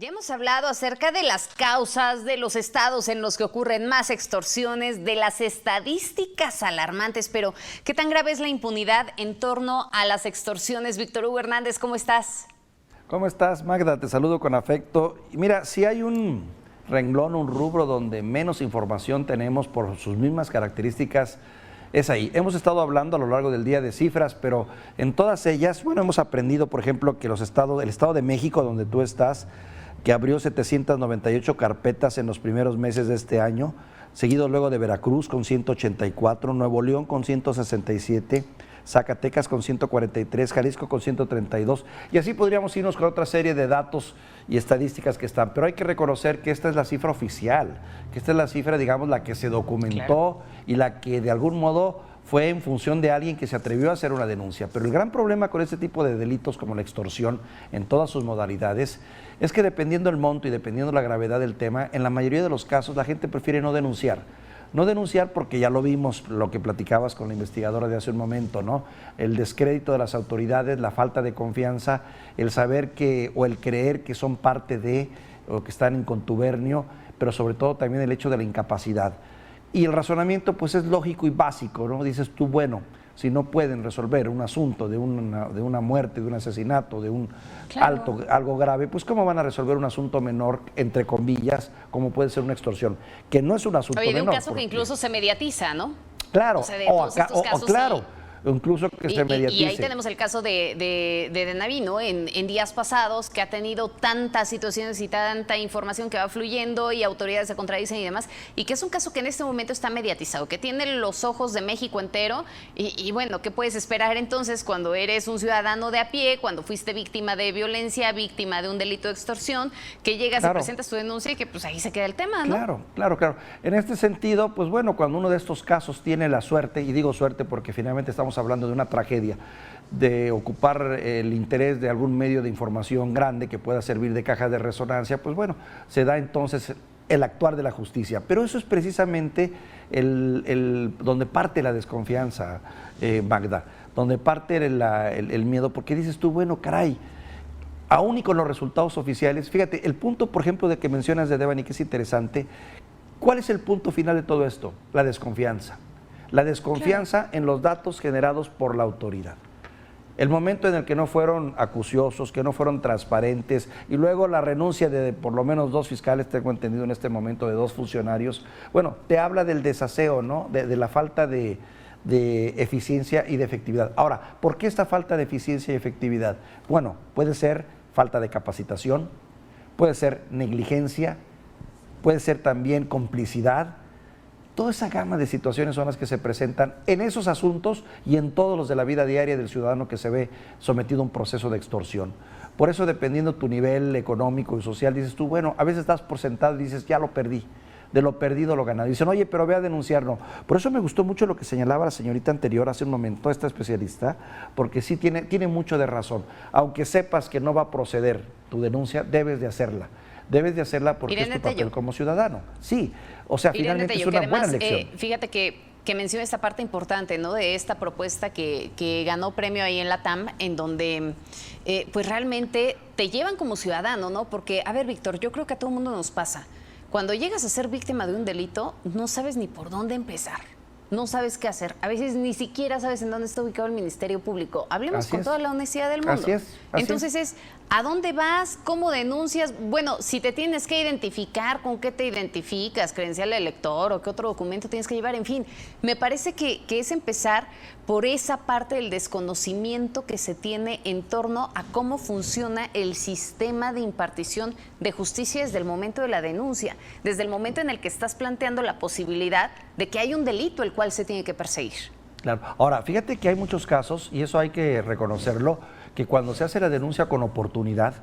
Ya hemos hablado acerca de las causas, de los estados en los que ocurren más extorsiones, de las estadísticas alarmantes, pero ¿qué tan grave es la impunidad en torno a las extorsiones? Víctor Hugo Hernández, ¿cómo estás? ¿Cómo estás, Magda? Te saludo con afecto. Y mira, si hay un renglón, un rubro donde menos información tenemos por sus mismas características, es ahí. Hemos estado hablando a lo largo del día de cifras, pero en todas ellas, bueno, hemos aprendido, por ejemplo, que el Estado de México, donde tú estás, que abrió 798 carpetas en los primeros meses de este año, seguido luego de Veracruz con 184, Nuevo León con 167, Zacatecas con 143, Jalisco con 132, y así podríamos irnos con otra serie de datos y estadísticas que están, pero hay que reconocer que esta es la cifra oficial, que esta es la cifra, digamos, la que se documentó y la que de algún modo fue en función de alguien que se atrevió a hacer una denuncia. Pero el gran problema con este tipo de delitos como la extorsión en todas sus modalidades es que dependiendo el monto y dependiendo la gravedad del tema, en la mayoría de los casos la gente prefiere no denunciar. No denunciar porque ya lo vimos, lo que platicabas con la investigadora de hace un momento, ¿no? El descrédito de las autoridades, la falta de confianza, el saber que o el creer que son parte de o que están en contubernio, pero sobre todo también el hecho de la incapacidad. Y el razonamiento pues es lógico y básico, ¿no? Dices tú, bueno, si no pueden resolver un asunto de una muerte, de un asesinato, de un algo grave, pues ¿cómo van a resolver un asunto menor, entre comillas, como puede ser una extorsión? Que no es un asunto menor. Oye, de un caso que incluso se mediatiza, ¿no? Claro, o sea, de todos estos casos, claro. Sí. Incluso que se mediatice. Y ahí tenemos el caso de Naví, ¿no? En días pasados, que ha tenido tantas situaciones y tanta información que va fluyendo y autoridades se contradicen y demás, y que es un caso que en este momento está mediatizado, que tiene los ojos de México entero, y bueno, ¿qué puedes esperar entonces cuando eres un ciudadano de a pie, cuando fuiste víctima de violencia, víctima de un delito de extorsión, que llegas y presentas tu denuncia y que pues ahí se queda el tema, ¿no? Claro. En este sentido, pues bueno, cuando uno de estos casos tiene la suerte, y digo suerte porque finalmente estamos hablando de una tragedia, de ocupar el interés de algún medio de información grande que pueda servir de caja de resonancia, pues bueno, se da entonces el actuar de la justicia. Pero eso es precisamente donde parte la desconfianza, Magda, donde parte el miedo, porque dices tú, bueno, caray, aún y con los resultados oficiales, fíjate, el punto, por ejemplo, de que mencionas de Devani, que es interesante, ¿cuál es el punto final de todo esto? La desconfianza. La desconfianza en los datos generados por la autoridad. El momento en el que no fueron acuciosos, que no fueron transparentes, y luego la renuncia de por lo menos 2 fiscales, tengo entendido en este momento, de 2 funcionarios, bueno, te habla del desaseo, ¿no? De la falta de eficiencia y de efectividad. Ahora, ¿por qué esta falta de eficiencia y efectividad? Bueno, puede ser falta de capacitación, puede ser negligencia, puede ser también complicidad. Toda esa gama de situaciones son las que se presentan en esos asuntos y en todos los de la vida diaria del ciudadano que se ve sometido a un proceso de extorsión. Por eso, dependiendo tu nivel económico y social, dices tú, bueno, a veces das por sentado y dices, ya lo perdí, de lo perdido lo ganado. Dicen, oye, pero ve a denunciar, no. Por eso me gustó mucho lo que señalaba la señorita anterior hace un momento, esta especialista, porque sí tiene mucho de razón. Aunque sepas que no va a proceder tu denuncia, debes de hacerla. Debes de hacerla porque Irene es tu papel Tello. como ciudadano. Sí, o sea, Irene finalmente Tello, es una que además, buena lección. Fíjate que menciona esta parte importante, ¿no? De esta propuesta que ganó premio ahí en la TAM, en donde pues realmente te llevan como ciudadano, ¿no? Porque, a ver, Víctor, yo creo que a todo el mundo nos pasa. Cuando llegas a ser víctima de un delito, no sabes ni por dónde empezar. No sabes qué hacer. A veces ni siquiera sabes en dónde está ubicado el Ministerio Público. Hablemos con toda la honestidad del mundo. Así es. Entonces es, ¿a dónde vas? ¿Cómo denuncias? Bueno, si te tienes que identificar, ¿con qué te identificas? ¿Credencial de elector o qué otro documento tienes que llevar? En fin, me parece que es empezar por esa parte del desconocimiento que se tiene en torno a cómo funciona el sistema de impartición de justicia desde el momento de la denuncia, desde el momento en el que estás planteando la posibilidad de que hay un delito el cual se tiene que perseguir. Claro. Ahora, fíjate que hay muchos casos, y eso hay que reconocerlo, que cuando se hace la denuncia con oportunidad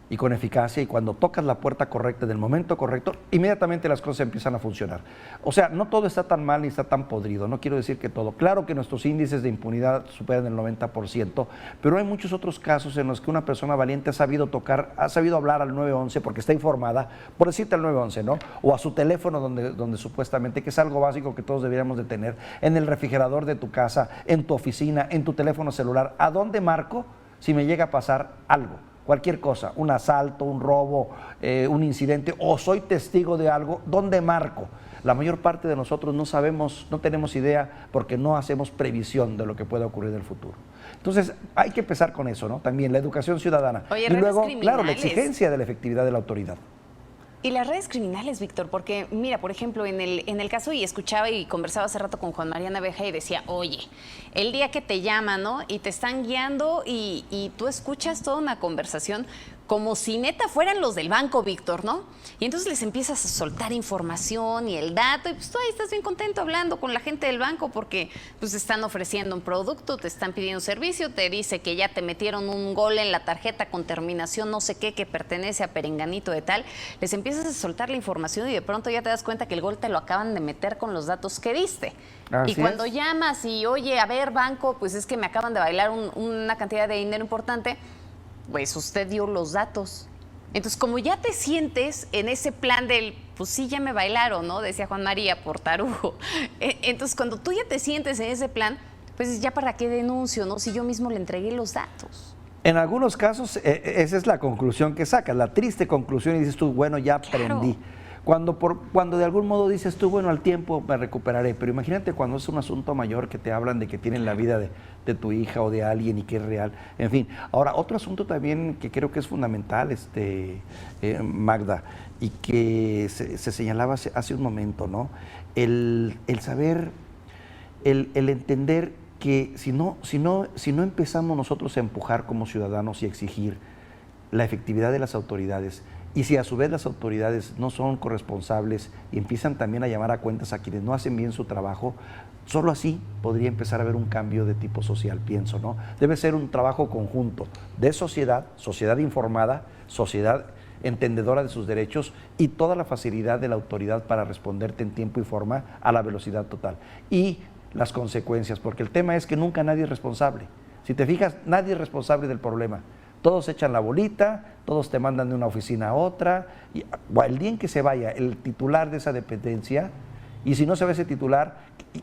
y con eficacia, y cuando tocas la puerta correcta en el momento correcto, inmediatamente las cosas empiezan a funcionar. O sea, no todo está tan mal ni está tan podrido, no quiero decir que todo. Claro que nuestros índices de impunidad superan el 90%, pero hay muchos otros casos en los que una persona valiente ha sabido hablar al 911 porque está informada, por decirte al 911, ¿no? O a su teléfono donde supuestamente, que es algo básico que todos deberíamos de tener, en el refrigerador de tu casa, en tu oficina, en tu teléfono celular. ¿A dónde marco si me llega a pasar algo? cualquier cosa, un asalto, un robo, un incidente, o soy testigo de algo, ¿dónde marco? La mayor parte de nosotros no sabemos, no tenemos idea porque no hacemos previsión de lo que pueda ocurrir en el futuro. Entonces, hay que empezar con eso, ¿no? También la educación ciudadana. Oye, y luego, claro, la exigencia de la efectividad de la autoridad. Y las redes criminales, Víctor, porque mira, por ejemplo, en el caso, y escuchaba y conversaba hace rato con Juan María Naveja y decía, oye, el día que te llaman, ¿no? Y te están guiando y tú escuchas toda una conversación como si neta fueran los del banco, Víctor, ¿no? Y entonces les empiezas a soltar información y el dato, y pues tú ahí estás bien contento hablando con la gente del banco porque pues te están ofreciendo un producto, te están pidiendo un servicio, te dice que ya te metieron un gol en la tarjeta con terminación no sé qué que pertenece a Perenganito de tal, les empiezas a soltar la información y de pronto ya te das cuenta que el gol te lo acaban de meter con los datos que diste. Así y cuando llamas y, oye, a ver, banco, pues es que me acaban de bailar una cantidad de dinero importante, pues usted dio los datos. Entonces, como ya te sientes en ese plan del, pues sí, ya me bailaron, ¿no? Decía Juan María, por tarugo. Entonces, cuando tú ya te sientes en ese plan, pues ya para qué denuncio, ¿no? Si yo mismo le entregué los datos. En algunos casos, esa es la conclusión que sacas, la triste conclusión, y dices tú, bueno, ya aprendí. Claro. Cuando de algún modo dices tú, bueno, al tiempo me recuperaré, pero imagínate cuando es un asunto mayor que te hablan de que tienen la vida de tu hija o de alguien y que es real, en fin. Ahora, otro asunto también que creo que es fundamental, Magda, y que se señalaba hace un momento, ¿no? El saber, el entender que si no empezamos nosotros a empujar como ciudadanos y a exigir la efectividad de las autoridades, y si a su vez las autoridades no son corresponsables y empiezan también a llamar a cuentas a quienes no hacen bien su trabajo, solo así podría empezar a haber un cambio de tipo social, pienso, ¿no? Debe ser un trabajo conjunto de sociedad informada, sociedad entendedora de sus derechos y toda la facilidad de la autoridad para responderte en tiempo y forma a la velocidad total. Y las consecuencias, porque el tema es que nunca nadie es responsable. Si te fijas, nadie es responsable del problema. Todos echan la bolita, todos te mandan de una oficina a otra, y el día en que se vaya el titular de esa dependencia, y si no se va ese titular,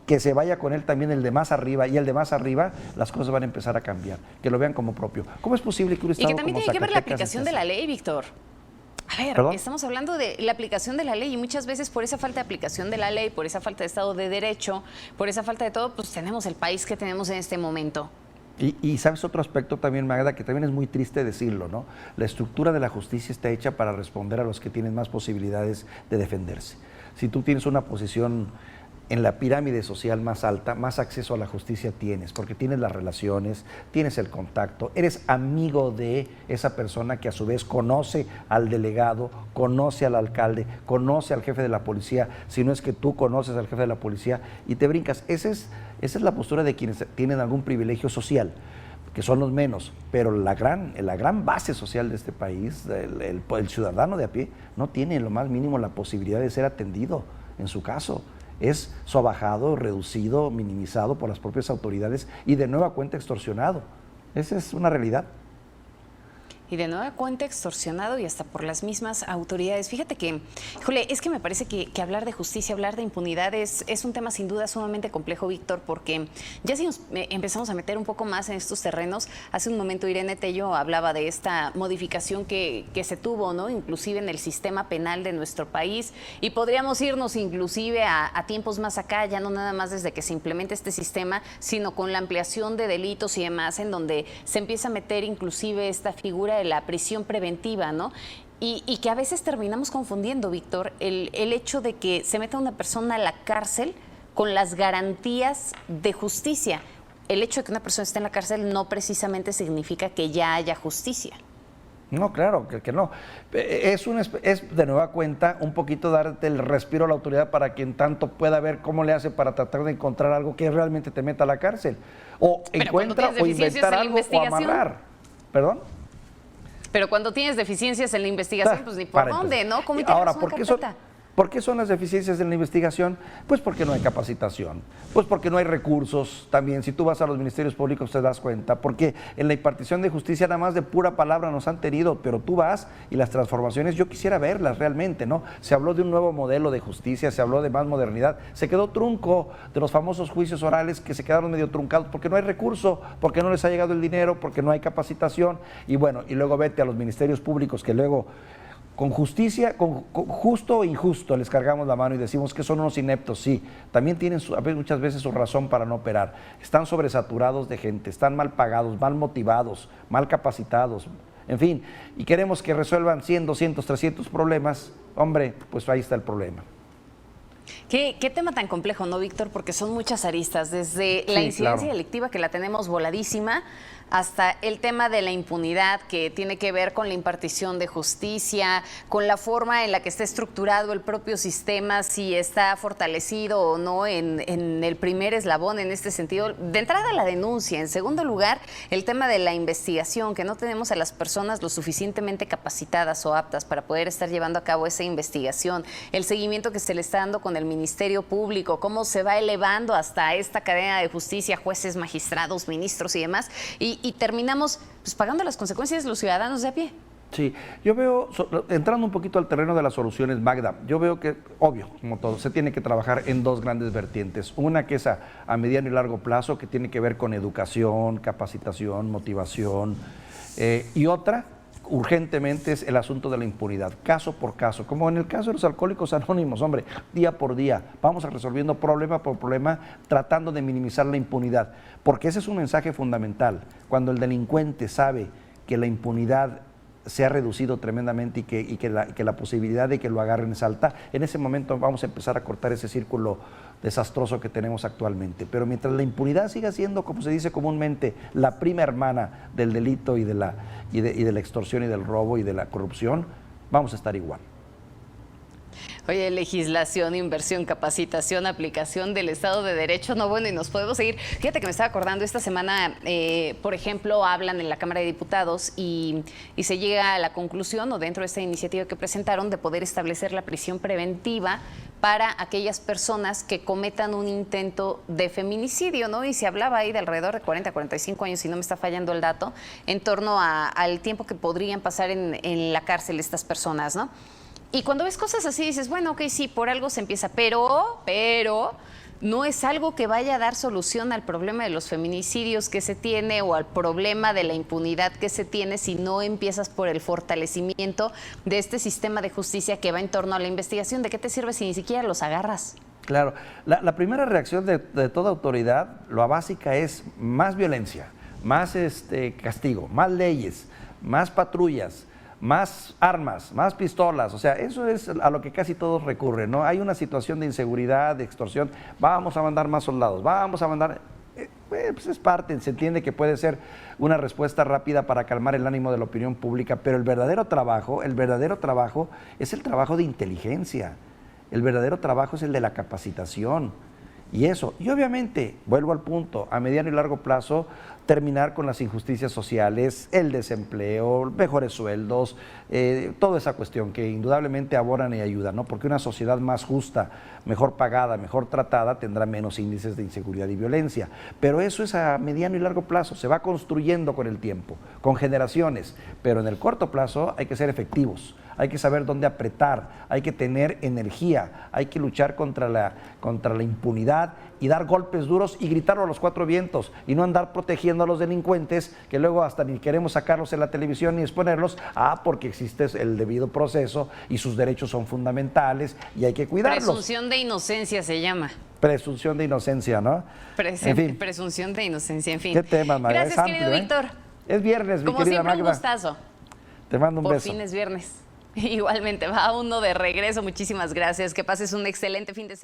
que se vaya con él también el de más arriba, y el de más arriba, las cosas van a empezar a cambiar, que lo vean como propio. ¿Cómo es posible que un Estado y que también como tiene que ver la Zacatecas aplicación de la ley, Víctor? A ver, ¿Perdón? estamos hablando de la aplicación de la ley y muchas veces por esa falta de aplicación de la ley, por esa falta de Estado de Derecho, por esa falta de todo, pues tenemos el país que tenemos en este momento. Y sabes otro aspecto también, Magda, que también es muy triste decirlo, ¿no? La estructura de la justicia está hecha para responder a los que tienen más posibilidades de defenderse. Si tú tienes una posición en la pirámide social más alta, más acceso a la justicia tienes, porque tienes las relaciones, tienes el contacto, eres amigo de esa persona que a su vez conoce al delegado, conoce al alcalde, conoce al jefe de la policía, si no es que tú conoces al jefe de la policía y te brincas. Esa es la postura de quienes tienen algún privilegio social, que son los menos, pero la gran base social de este país, el ciudadano de a pie, no tiene en lo más mínimo la posibilidad de ser atendido en su caso. Es sobajado, reducido, minimizado por las propias autoridades y de nueva cuenta extorsionado. Esa es una realidad. Y de nueva cuenta extorsionado y hasta por las mismas autoridades. Fíjate que, híjole, es que me parece que hablar de justicia, hablar de impunidad es un tema sin duda sumamente complejo, Víctor, porque ya si nos empezamos a meter un poco más en estos terrenos, hace un momento Irene Tello hablaba de esta modificación que se tuvo, ¿no? Inclusive en el sistema penal de nuestro país, y podríamos irnos inclusive a tiempos más acá, ya no nada más desde que se implemente este sistema, sino con la ampliación de delitos y demás, en donde se empieza a meter inclusive esta figura de la prisión preventiva, ¿no? Y que a veces terminamos confundiendo, Víctor, el hecho de que se meta una persona a la cárcel con las garantías de justicia. El hecho de que una persona esté en la cárcel no precisamente significa que ya haya justicia. No, claro, que no. Es de nueva cuenta un poquito darte el respiro a la autoridad para que en tanto pueda ver cómo le hace para tratar de encontrar algo que realmente te meta a la cárcel. O pero encuentra o inventar algo o amarrar. ¿Perdón? Pero cuando tienes deficiencias en la investigación, pues ni por dónde, ¿no? ¿Cómo ahora, una carpeta? ¿Por qué son las deficiencias en la investigación? Pues porque no hay capacitación, pues porque no hay recursos también. Si tú vas a los ministerios públicos te das cuenta, porque en la impartición de justicia nada más de pura palabra nos han tenido, pero tú vas y las transformaciones yo quisiera verlas realmente, ¿no? Se habló de un nuevo modelo de justicia, se habló de más modernidad, se quedó trunco de los famosos juicios orales que se quedaron medio truncados porque no hay recurso, porque no les ha llegado el dinero, porque no hay capacitación y bueno, y luego vete a los ministerios públicos que luego con justicia, con justo o injusto les cargamos la mano y decimos que son unos ineptos, sí, también tienen muchas veces su razón para no operar, están sobresaturados de gente, están mal pagados, mal motivados, mal capacitados, en fin, y queremos que resuelvan 100, 200, 300 problemas, hombre, pues ahí está el problema. ¿Qué tema tan complejo, no, Víctor? Porque son muchas aristas, desde la incidencia delictiva, que la tenemos voladísima, hasta el tema de la impunidad, que tiene que ver con la impartición de justicia, con la forma en la que está estructurado el propio sistema, si está fortalecido o no en el primer eslabón en este sentido. De entrada, la denuncia. En segundo lugar, el tema de la investigación, que no tenemos a las personas lo suficientemente capacitadas o aptas para poder estar llevando a cabo esa investigación. El seguimiento que se le está dando con el Ministerio Público, cómo se va elevando hasta esta cadena de justicia, jueces, magistrados, ministros y demás, y terminamos pues pagando las consecuencias los ciudadanos de a pie. Sí, yo veo, entrando un poquito al terreno de las soluciones, Magda, yo veo que, obvio, como todo, se tiene que trabajar en dos grandes vertientes. Una que es a mediano y largo plazo, que tiene que ver con educación, capacitación, motivación, y otra, urgentemente, es el asunto de la impunidad, caso por caso, como en el caso de los alcohólicos anónimos, hombre, día por día, vamos a resolviendo problema por problema, tratando de minimizar la impunidad, porque ese es un mensaje fundamental. Cuando el delincuente sabe que la impunidad se ha reducido tremendamente y que la posibilidad de que lo agarren es alta, en ese momento vamos a empezar a cortar ese círculo desastroso que tenemos actualmente. Pero mientras la impunidad siga siendo, como se dice comúnmente, la prima hermana del delito y de la extorsión y del robo y de la corrupción, vamos a estar igual. Oye, legislación, inversión, capacitación, aplicación del Estado de Derecho, no, bueno, y nos podemos seguir. Fíjate que me estaba acordando, esta semana, por ejemplo, hablan en la Cámara de Diputados y se llega a la conclusión, o dentro de esta iniciativa que presentaron, de poder establecer la prisión preventiva para aquellas personas que cometan un intento de feminicidio, ¿no? Y se hablaba ahí de alrededor de 40 a 45 años, si no me está fallando el dato, en torno al tiempo que podrían pasar en la cárcel estas personas, ¿no? Y cuando ves cosas así dices, bueno, ok, sí, por algo se empieza, pero no es algo que vaya a dar solución al problema de los feminicidios que se tiene o al problema de la impunidad que se tiene si no empiezas por el fortalecimiento de este sistema de justicia que va en torno a la investigación. ¿De qué te sirve si ni siquiera los agarras? Claro, la primera reacción de toda autoridad, lo básica es más violencia, más castigo, más leyes, más patrullas, más armas, más pistolas, o sea, eso es a lo que casi todos recurren, ¿no? Hay una situación de inseguridad, de extorsión, vamos a mandar más soldados, vamos a mandar, pues es parte, se entiende que puede ser una respuesta rápida para calmar el ánimo de la opinión pública, pero el verdadero trabajo es el trabajo de inteligencia, el verdadero trabajo es el de la capacitación. Y eso, y obviamente, vuelvo al punto, a mediano y largo plazo, terminar con las injusticias sociales, el desempleo, mejores sueldos, toda esa cuestión que indudablemente abonan y ayudan, ¿no? Porque una sociedad más justa, mejor pagada, mejor tratada, tendrá menos índices de inseguridad y violencia. Pero eso es a mediano y largo plazo, se va construyendo con el tiempo, con generaciones, pero en el corto plazo hay que ser efectivos. Hay que saber dónde apretar, hay que tener energía, hay que luchar contra la impunidad y dar golpes duros y gritarlo a los cuatro vientos y no andar protegiendo a los delincuentes que luego hasta ni queremos sacarlos en la televisión ni exponerlos, porque existe el debido proceso y sus derechos son fundamentales y hay que cuidarlos. Presunción de inocencia se llama. Presunción de inocencia, ¿no? En fin. Presunción de inocencia, en fin. ¿Qué tema, Magda? Gracias, es amplio, querido Víctor. Es viernes, mi querida Magda. Como siempre, un gustazo. Te mando un beso. Por fin es viernes. Igualmente, va uno de regreso. Muchísimas gracias. Que pases un excelente fin de semana.